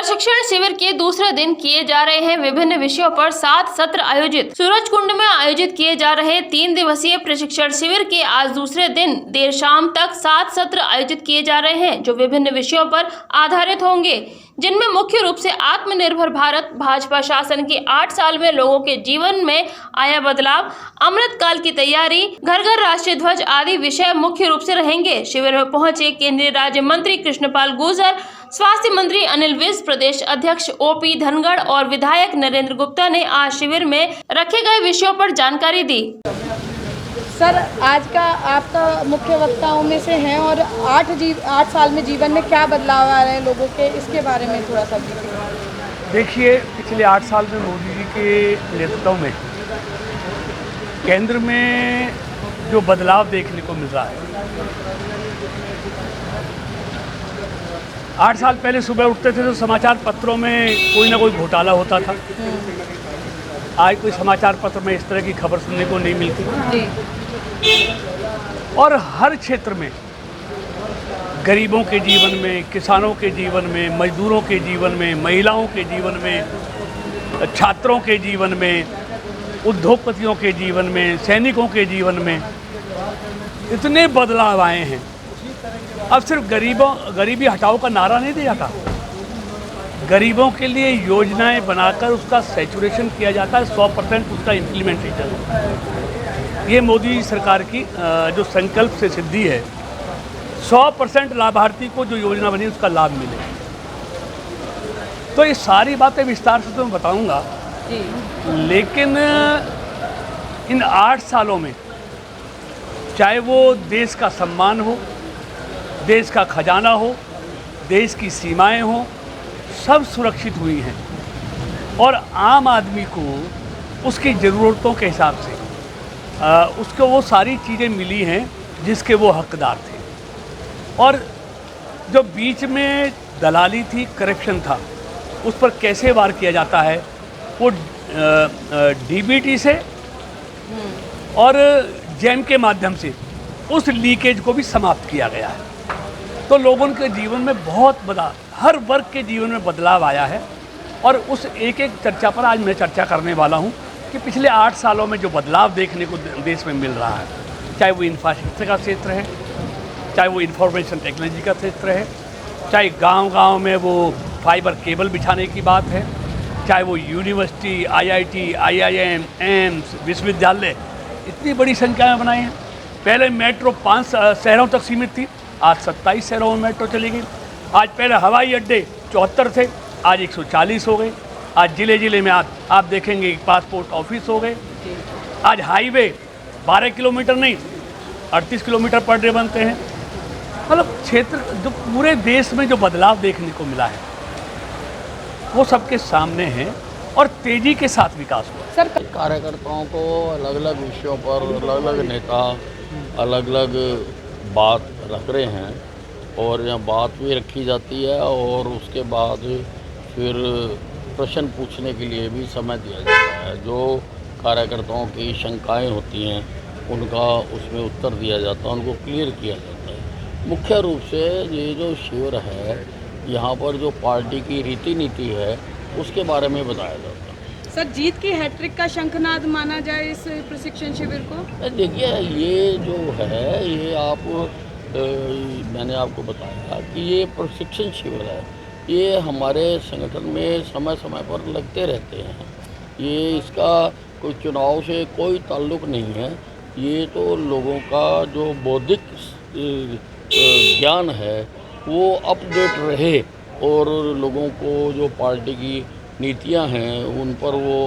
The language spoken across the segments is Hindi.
प्रशिक्षण शिविर के दूसरे दिन किए जा रहे हैं विभिन्न विषयों पर 7 सत्र आयोजित। सूरजकुंड में आयोजित किए जा रहे 3 दिवसीय प्रशिक्षण शिविर के आज दूसरे दिन देर शाम तक 7 सत्र आयोजित किए जा रहे हैं, जो विभिन्न विषयों पर आधारित होंगे, जिनमें मुख्य रूप से आत्मनिर्भर भारत, भाजपा शासन के 8 साल में लोगों के जीवन में आया बदलाव, अमृत काल की तैयारी, घर घर राष्ट्रीय ध्वज आदि विषय मुख्य रूप से रहेंगे। शिविर में पहुंचे केंद्रीय राज्य मंत्री कृष्णपाल गुर्जर, स्वास्थ्य मंत्री अनिल विज, प्रदेश अध्यक्ष ओपी धनगड़ और विधायक नरेंद्र गुप्ता ने आज शिविर में रखे गए विषयों पर जानकारी दी। सर, आज का आपका मुख्य वक्ताओं में से हैं और 8 साल में जीवन में क्या बदलाव आ रहे हैं लोगों के, इसके बारे में थोड़ा सा देखिए। पिछले 8 साल में मोदी जी के नेतृत्व में केंद्र में जो बदलाव देखने को मिल रहा है, 8 साल पहले सुबह उठते थे तो समाचार पत्रों में कोई ना कोई घोटाला होता था। आज कोई समाचार पत्र में इस तरह की खबर सुनने को नहीं मिलती और हर क्षेत्र में गरीबों के जीवन में, किसानों के जीवन में, मजदूरों के जीवन में, महिलाओं के जीवन में, छात्रों के जीवन में, उद्योगपतियों के जीवन में, सैनिकों के जीवन में इतने बदलाव आए हैं। अब सिर्फ गरीबी हटाओ का नारा नहीं दिया था, गरीबों के लिए योजनाएं बनाकर उसका सैचुरेशन किया जाता है, 100% उसका इम्प्लीमेंटेशन। ये मोदी सरकार की जो संकल्प से सिद्धि है, 100% लाभार्थी को जो योजना बनी उसका लाभ मिले। तो ये सारी बातें विस्तार से तो मैं बताऊंगा, लेकिन इन 8 सालों में चाहे वो देश का सम्मान हो, देश का खजाना हो, देश की सीमाएं हो, सब सुरक्षित हुई हैं और आम आदमी को उसकी ज़रूरतों के हिसाब से उसको वो सारी चीज़ें मिली हैं जिसके वो हकदार थे। और जो बीच में दलाली थी, करप्शन था, उस पर कैसे वार किया जाता है, वो डीबीटी से और जैम के माध्यम से उस लीकेज को भी समाप्त किया गया है। तो लोगों के जीवन में बहुत बड़ा, हर वर्ग के जीवन में बदलाव आया है और उस एक एक चर्चा पर आज मैं चर्चा करने वाला हूं कि पिछले 8 सालों में जो बदलाव देखने को देश में मिल रहा है, चाहे वो इंफ्रास्ट्रक्चर का क्षेत्र है, चाहे वो इंफॉर्मेशन टेक्नोलॉजी का क्षेत्र है, चाहे गांव-गांव में वो फाइबर केबल बिछाने की बात है, चाहे वो यूनिवर्सिटी, आईआईटी, आईआईएम, एम्स, विश्वविद्यालय इतनी बड़ी संख्या में बनाए हैं। पहले मेट्रो 5 शहरों तक सीमित थी, आज 27 शहरों में मेट्रो चली गई। आज पहले हवाई अड्डे 74 थे, आज 140 हो गए। आज ज़िले ज़िले में आप देखेंगे पासपोर्ट ऑफिस हो गए। आज हाईवे 12 किलोमीटर नहीं 38 किलोमीटर पर डे बनते हैं। मतलब क्षेत्र जो पूरे देश में जो बदलाव देखने को मिला है वो सबके सामने है और तेज़ी के साथ विकास हुआ। सर, कार्यकर्ताओं को अलग अलग विषयों पर अलग अलग नेता अलग अलग बात रख रहे हैं और यहाँ बात भी रखी जाती है और उसके बाद फिर प्रश्न पूछने के लिए भी समय दिया जाता है। जो कार्यकर्ताओं की शंकाएं होती हैं उनका उसमें उत्तर दिया जाता है, उनको क्लियर किया जाता है। मुख्य रूप से ये जो शिविर है, यहाँ पर जो पार्टी की रीति नीति है उसके बारे में बताया जाता है। सर, जीत की हैट्रिक का शंखनाद माना जाए इस प्रशिक्षण शिविर को? देखिए, ये जो है ये मैंने आपको बताया कि ये प्रशिक्षण शिविर है, ये हमारे संगठन में समय समय पर लगते रहते हैं। ये इसका कोई चुनाव से कोई ताल्लुक़ नहीं है। ये तो लोगों का जो बौद्धिक ज्ञान है वो अपडेट रहे और लोगों को जो पार्टी की नीतियां हैं उन पर वो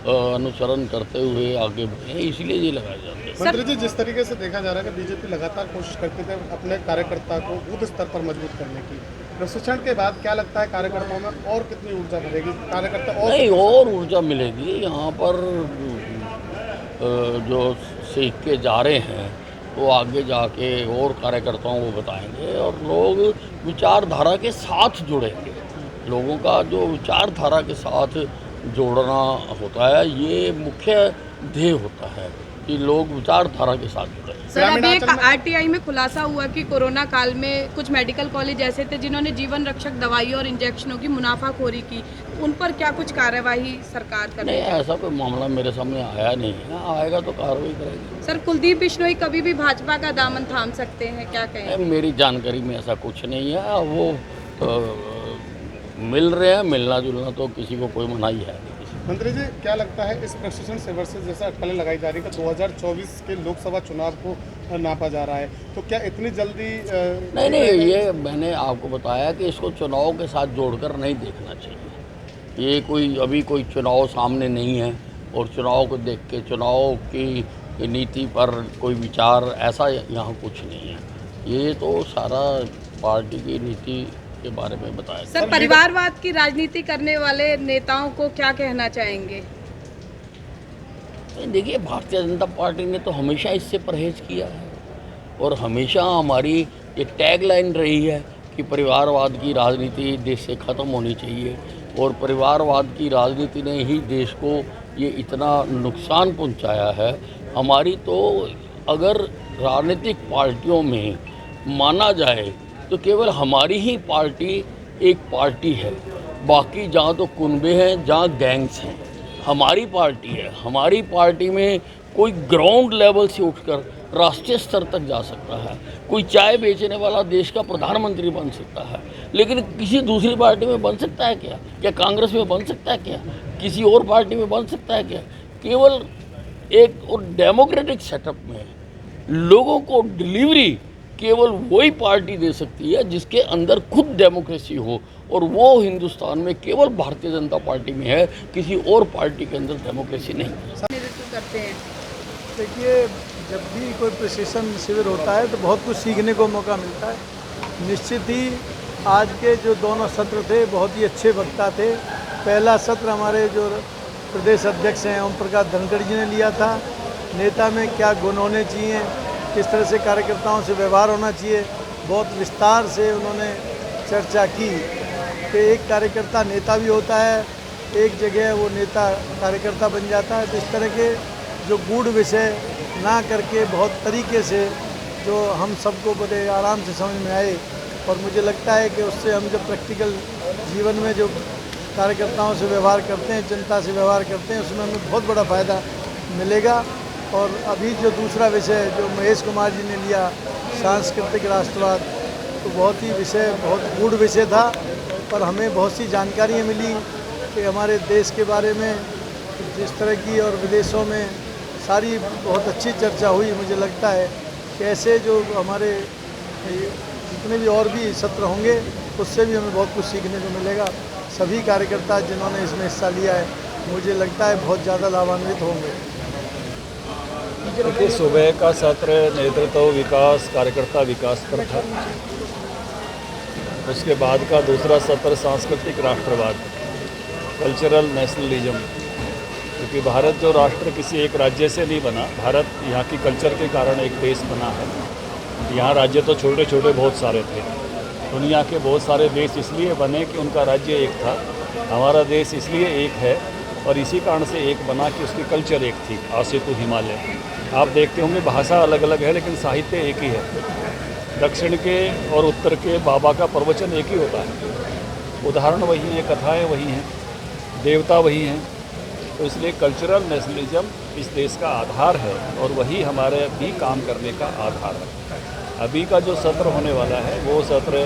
अनुसरण करते हुए आगे बढ़े, इसलिए ये लगाया जाता है। मंत्री जी, जिस तरीके से देखा जा रहा है कि बीजेपी लगातार कोशिश करती थे अपने कार्यकर्ता को बूथ स्तर पर मजबूत करने की, प्रशिक्षण के बाद क्या लगता है कार्यकर्ताओं में और कितनी ऊर्जा मिलेगी? कार्यकर्ता और ऊर्जा मिलेगी। यहाँ पर जो सीख के जा रहे हैं वो आगे जाके और कार्यकर्ताओं को बताएंगे और लोग विचारधारा के साथ जुड़ेंगे। लोगों का जो विचारधारा के साथ जोड़ना होता है, ये मुख्य ध्येय होता है। कि लोग विचारधारा के साथ जुड़े। सर अभी एक आरटीआई में खुलासा हुआ कि कोरोना काल में कुछ मेडिकल कॉलेज ऐसे थे जिन्होंने जीवन रक्षक दवाइयों और इंजेक्शनों की मुनाफाखोरी की, उन पर क्या कुछ कार्यवाही सरकार कर रही नहीं, है? ऐसा कोई मामला मेरे सामने आया नहीं है, आएगा तो कार्रवाई करेगी। सर कुलदीप बिश्नोई कभी भी भाजपा का दामन थाम सकते हैं, क्या कहें? मेरी जानकारी में ऐसा कुछ नहीं है। वो मिल रहे हैं, मिलना जुलना तो किसी को कोई मनाही है नहीं। मंत्री जी, क्या लगता है इस प्रशिक्षण से वर्सेस जैसा अटकलें लगाई जा रही है कि 2024 के लोकसभा चुनाव को नापा जा रहा है, तो क्या इतनी जल्दी नहीं, ये मैंने आपको बताया कि इसको चुनाव के साथ जोड़कर नहीं देखना चाहिए। ये अभी कोई चुनाव सामने नहीं है और चुनाव को देख के चुनाव की नीति पर कोई विचार ऐसा यहाँ कुछ नहीं है। ये तो सारा पार्टी की नीति के बारे में बताया। सर परिवारवाद की राजनीति करने वाले नेताओं को क्या कहना चाहेंगे? देखिए, भारतीय जनता पार्टी ने तो हमेशा इससे परहेज किया है और हमेशा हमारी ये टैगलाइन रही है कि परिवारवाद की राजनीति देश से ख़त्म होनी चाहिए और परिवारवाद की राजनीति ने ही देश को ये इतना नुकसान पहुंचाया है। हमारी तो अगर राजनीतिक पार्टियों में माना जाए तो केवल हमारी ही पार्टी एक पार्टी है, बाकी जहाँ तो कुनबे हैं, जहाँ गैंग्स हैं। हमारी पार्टी है, हमारी पार्टी में कोई ग्राउंड लेवल से उठकर राष्ट्रीय स्तर तक जा सकता है, कोई चाय बेचने वाला देश का प्रधानमंत्री बन सकता है, लेकिन किसी दूसरी पार्टी में बन सकता है क्या? क्या कांग्रेस में बन सकता है क्या? किसी और पार्टी में बन सकता है क्या? केवल एक और डेमोक्रेटिक सेटअप में लोगों को डिलीवरी केवल वही पार्टी दे सकती है जिसके अंदर खुद डेमोक्रेसी हो, और वो हिंदुस्तान में केवल भारतीय जनता पार्टी में है, किसी और पार्टी के अंदर डेमोक्रेसी नहीं। नेतृत्व करते हैं। देखिए, जब भी कोई प्रशिक्षण शिविर होता है तो बहुत कुछ सीखने को मौका मिलता है। निश्चित ही आज के जो दोनों सत्र थे बहुत ही अच्छे वक्ता थे। पहला सत्र हमारे जो प्रदेश अध्यक्ष हैं ओम प्रकाश धनखड़ जी ने लिया था। नेता में क्या गुण होने चाहिए, किस तरह से कार्यकर्ताओं से व्यवहार होना चाहिए, बहुत विस्तार से उन्होंने चर्चा की कि एक कार्यकर्ता नेता भी होता है, एक जगह वो नेता कार्यकर्ता बन जाता है। तो इस तरह के जो गूढ़ विषय ना करके बहुत तरीके से जो हम सबको बड़े आराम से समझ में आए, और मुझे लगता है कि उससे हम जब प्रैक्टिकल जीवन में जो कार्यकर्ताओं से व्यवहार करते हैं, जनता से व्यवहार करते हैं, उसमें हमें बहुत बड़ा फ़ायदा मिलेगा। और अभी जो दूसरा विषय जो महेश कुमार जी ने लिया, सांस्कृतिक राष्ट्रवाद, तो बहुत ही विषय बहुत गूढ़ विषय था, पर हमें बहुत सी जानकारियाँ मिली कि हमारे देश के बारे में जिस तरह की और विदेशों में सारी बहुत अच्छी चर्चा हुई। मुझे लगता है कि ऐसे जो हमारे जितने भी और भी सत्र होंगे उससे भी हमें बहुत कुछ सीखने को मिलेगा। सभी कार्यकर्ता जिन्होंने इसमें हिस्सा लिया है, मुझे लगता है बहुत ज़्यादा लाभान्वित होंगे। देखिए, सुबह का सत्र नेतृत्व विकास, कार्यकर्ता विकास पर था। उसके बाद का दूसरा सत्र सांस्कृतिक राष्ट्रवाद, कल्चरल नेशनलिज्म, क्योंकि भारत जो राष्ट्र किसी एक राज्य से नहीं बना, भारत यहाँ की कल्चर के कारण एक देश बना है। यहाँ राज्य तो छोटे छोटे बहुत सारे थे। दुनिया के बहुत सारे देश इसलिए बने कि उनका राज्य एक था। हमारा देश इसलिए एक है और इसी कारण से एक बना कि उसकी कल्चर एक थी, आज से तो हिमालय। आप देखते होंगे भाषा अलग अलग है लेकिन साहित्य एक ही है। दक्षिण के और उत्तर के बाबा का प्रवचन एक ही होता है, उदाहरण वही हैं, कथाएं वही हैं, देवता वही हैं। तो इसलिए कल्चरल नेशनलिज्म इस देश का आधार है और वही हमारे भी काम करने का आधार है। अभी का जो सत्र होने वाला है वो सत्र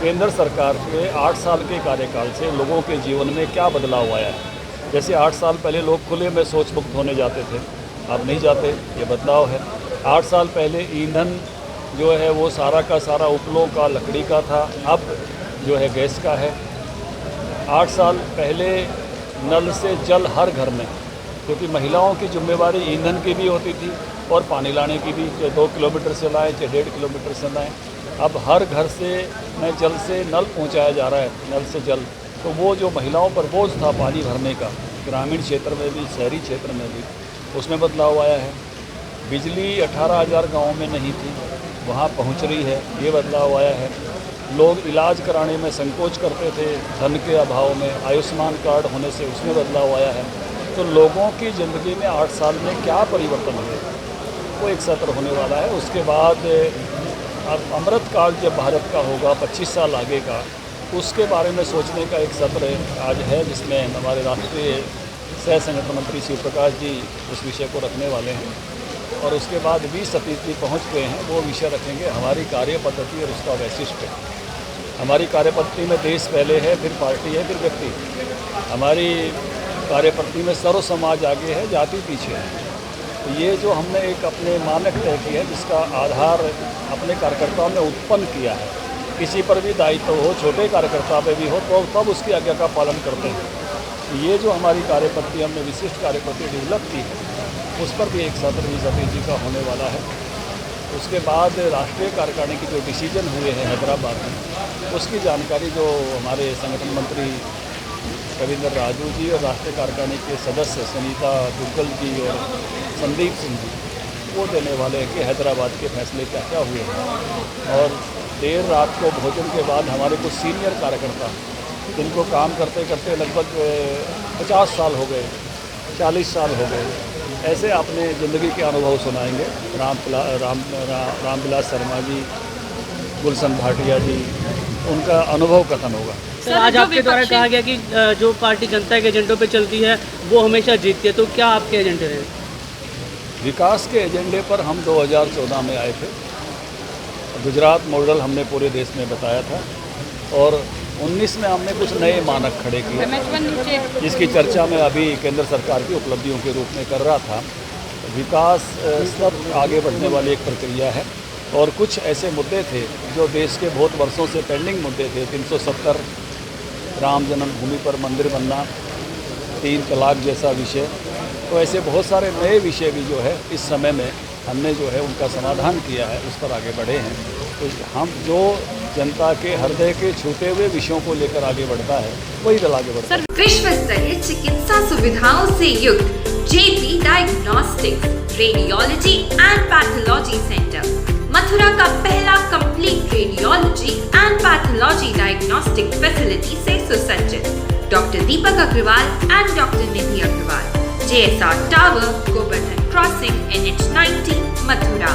केंद्र सरकार के 8 साल के कार्यकाल से लोगों के जीवन में क्या बदलाव आया है। जैसे 8 साल पहले लोग खुले में शौच मुक्त होने जाते थे, अब नहीं जाते, ये बदलाव है। 8 साल पहले ईंधन जो है वो सारा का सारा उपलों का, लकड़ी का था, अब जो है गैस का है। 8 साल पहले नल से जल हर घर में, क्योंकि महिलाओं की जिम्मेवारी ईंधन की भी होती थी और पानी लाने की भी, चाहे 2 किलोमीटर से लाएँ चाहे 1.5 किलोमीटर से लाएँ। अब हर घर से में जल से नल पहुंचाया जा रहा है, नल से जल। तो वो जो महिलाओं पर बोझ था पानी भरने का, ग्रामीण क्षेत्र में भी शहरी क्षेत्र में भी, उसमें बदलाव आया है। बिजली 18,000 गाँव में नहीं थी, वहाँ पहुँच रही है, ये बदलाव आया है। लोग इलाज कराने में संकोच करते थे धन के अभाव में, आयुष्मान कार्ड होने से उसमें बदलाव आया है। तो लोगों की ज़िंदगी में 8 साल में क्या परिवर्तन हुए वो एक सत्र होने वाला है। उसके बाद अब अमृत काल जब भारत का होगा 25 साल आगे का, उसके बारे में सोचने का एक सत्र आज है, जिसमें हमारे राष्ट्रीय सह संगठन मंत्री शिव प्रकाश जी उस विषय को रखने वाले हैं। और उसके बाद 20 सतीश जी पहुँच गए हैं, वो विषय रखेंगे हमारी कार्य पद्धति और उसका वैशिष्ट। हमारी कार्यपद्धति में देश पहले है, फिर पार्टी है, फिर व्यक्ति। हमारी कार्यपद्धति में सर्व समाज आगे है, जाति पीछे है। तो ये जो हमने एक अपने मानक तय किया है, जिसका आधार अपने कार्यकर्ताओं में उत्पन्न किया है, किसी पर भी दायित्व हो, छोटे कार्यकर्ता पे भी हो, तो तब उसकी आज्ञा का पालन करते हैं। ये जो हमारी कार्यपद्धति हमने विशिष्ट कार्यपद्धति डेवलप की है, उस पर भी एक सत्र सतीश जी का होने वाला है। उसके बाद राष्ट्रीय कार्यकारिणी के जो डिसीजन हुए हैं हैदराबाद में, उसकी जानकारी जो हमारे संगठन मंत्री रविंद्र राजू जी और राष्ट्रीय कार्यकारिणी के सदस्य सुनीता दुग्गल जी और संदीप सिंह जी, वो देने वाले हैं कि हैदराबाद के फैसले क्या क्या हुए हैं। और देर रात को भोजन के बाद हमारे कुछ सीनियर कार्यकर्ता, जिनको काम करते करते लगभग 50 साल हो गए, 40 साल हो गए, ऐसे अपने ज़िंदगी के अनुभव सुनाएंगे। रामविलास शर्मा जी, गुलशन भाटिया जी, उनका अनुभव कथन होगा। सर, आज आपके द्वारा कहा गया कि जो पार्टी जनता के एजेंडों पे चलती है वो हमेशा जीतती है, तो क्या आपके एजेंडे रहे? विकास के एजेंडे पर हम 2014 में आए थे। गुजरात मॉडल हमने पूरे देश में बताया था और 19 में हमने कुछ नए मानक खड़े किए, जिसकी चर्चा मैं अभी केंद्र सरकार की उपलब्धियों के रूप में कर रहा था। विकास सब आगे बढ़ने वाली एक प्रक्रिया है और कुछ ऐसे मुद्दे थे जो देश के बहुत वर्षों से पेंडिंग मुद्दे थे। 370, राम जन्मभूमि पर मंदिर बनना, 3 तलाक जैसा विषय, तो ऐसे बहुत सारे नए विषय भी जो है इस समय में हमने जो है उनका समाधान किया है, उस पर आगे बढ़े हैं। तो हम जो जनता के हृदय के छूटे हुए विषयों को लेकर आगे बढ़ता है, वही दल आगे बढ़ता है। विश्व स्तरीय चिकित्सा सुविधाओं से युक्त JP diagnostics radiology and pathology centre, Mathura का पहला complete radiology and pathology diagnostic facility से सुसज्जित। Doctor Deepak Agarwal and doctor Nidhi Agarwal, JSR tower, Govardhan crossing, NH 90, Mathura.